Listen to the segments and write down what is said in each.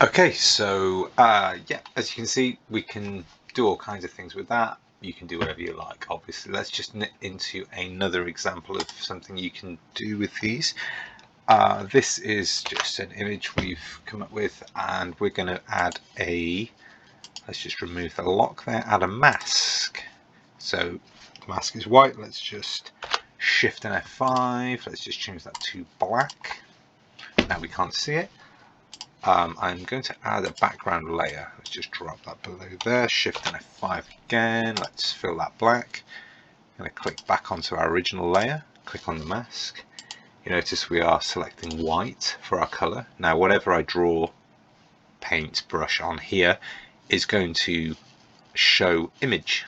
Okay, so yeah, as you can see, we can do all kinds of things with that. You can do whatever you like, obviously. Let's just nip into another example of something you can do with these. This is just an image we've come up with, and we're going to add let's just remove the lock there, add a mask. So the mask is white. Let's just Shift and F5. Let's just change that to black. Now we can't see it. I'm going to add a background layer. Let's just drop that below there. Shift and F5 again. Let's fill that black. I'm going to click back onto our original layer. Click on the mask. You notice we are selecting white for our color. Now whatever I draw, paint, brush on here is going to show image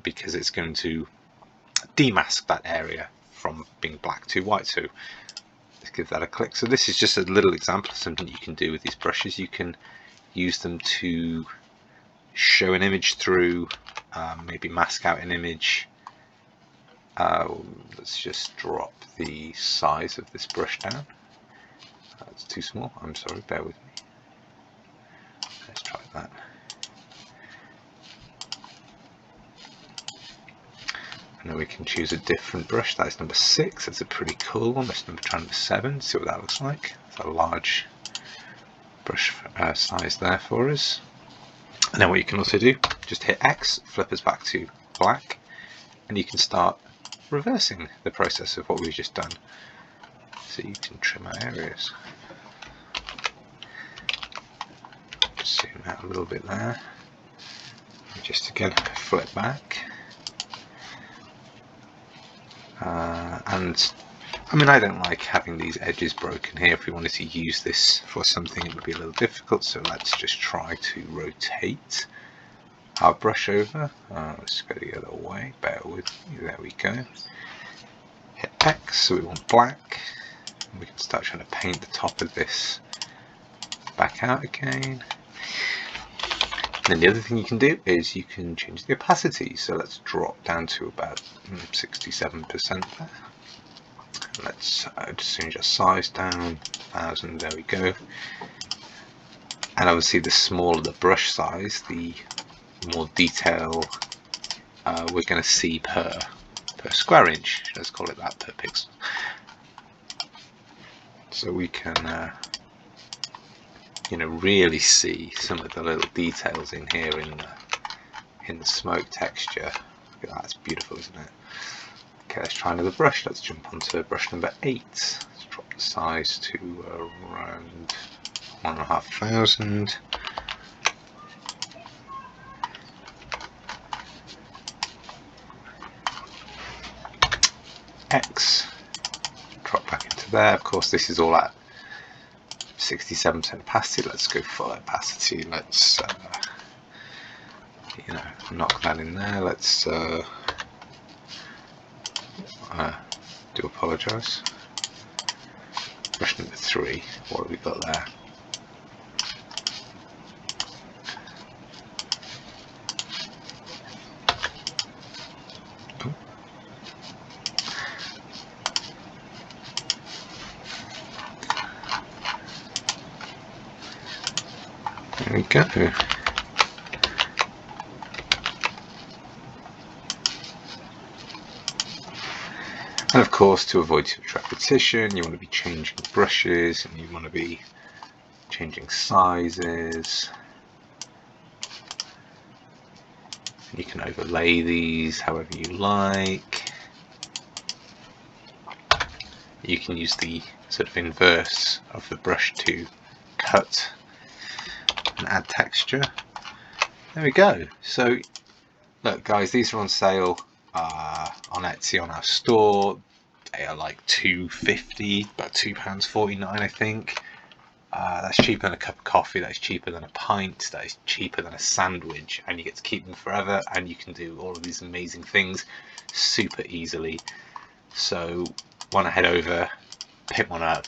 because it's going to demask that area from being black to white. So let's give that a click. So this is just a little example of something you can do with these brushes. You can use them to show an image through, maybe mask out an image. Let's just drop the size of this brush down. It's too small, I'm sorry, bear with me. Let's try that. And then we can choose a different brush. That is number 6. That's a pretty cool one. Let's try number 7, see what that looks like. It's a large brush size there for us. And then what you can also do, just hit X, flip us back to black, and you can start reversing the process of what we've just done. So you can trim out areas. Just zoom out a little bit there. And just again flip back. And I mean, I don't like having these edges broken here. If we wanted to use this for something, it would be a little difficult. So let's just try to rotate our brush over. Let's go the other way. Bear with me. There we go. Hit X, so we want black. And we can start trying to paint the top of this back out again. And then the other thing you can do is you can change the opacity. So let's drop down to about 67% there. Let's just change our size down, 1000, there we go. And obviously the smaller the brush size, the more detail we're going to see per square inch, let's call it that, per pixel. So we can you know, really see some of the little details in here in the smoke texture. Look at that, it's beautiful, isn't it? Okay, let's try another brush. Let's jump onto brush number 8. Let's drop the size to around 1,500. X, drop back into there. Of course, this is all at 67% opacity. Let's go full opacity. Let's you know, knock that in there. Let's do apologise. Brush number 3. What have we got there? There we go. And of course, to avoid too much repetition, you want to be changing brushes and you want to be changing sizes. You can overlay these however you like. You can use the sort of inverse of the brush to cut and add texture. There we go. So look guys, these are on sale on Etsy on our store. They are like £2.50, about £2.49 I think. That's cheaper than a cup of coffee, that's cheaper than a pint, that is cheaper than a sandwich, and you get to keep them forever, and you can do all of these amazing things super easily. So why not head over, pick one up,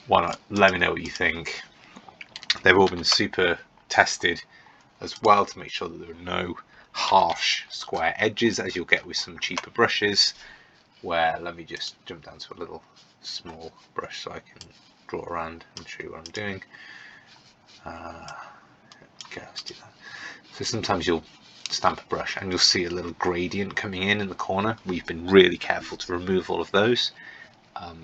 why not let me know what you think. They've all been super tested as well to make sure that there are no harsh square edges as you'll get with some cheaper brushes, where let me just jump down to a little small brush so I can draw around and show you what I'm doing. Okay, let's do that. So sometimes you'll stamp a brush and you'll see a little gradient coming in the corner. We've been really careful to remove all of those.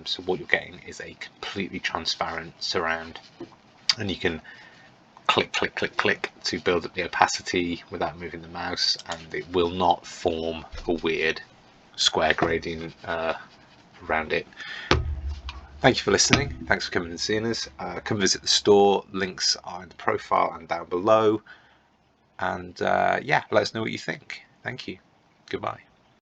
So what you're getting is a completely transparent surround, and you can click, click, click, click to build up the opacity without moving the mouse, and it will not form a weird square gradient around it. Thank you for listening. Thanks for coming and seeing us. Come visit the store. Links are in the profile and down below. And yeah, let us know what you think. Thank you. Goodbye.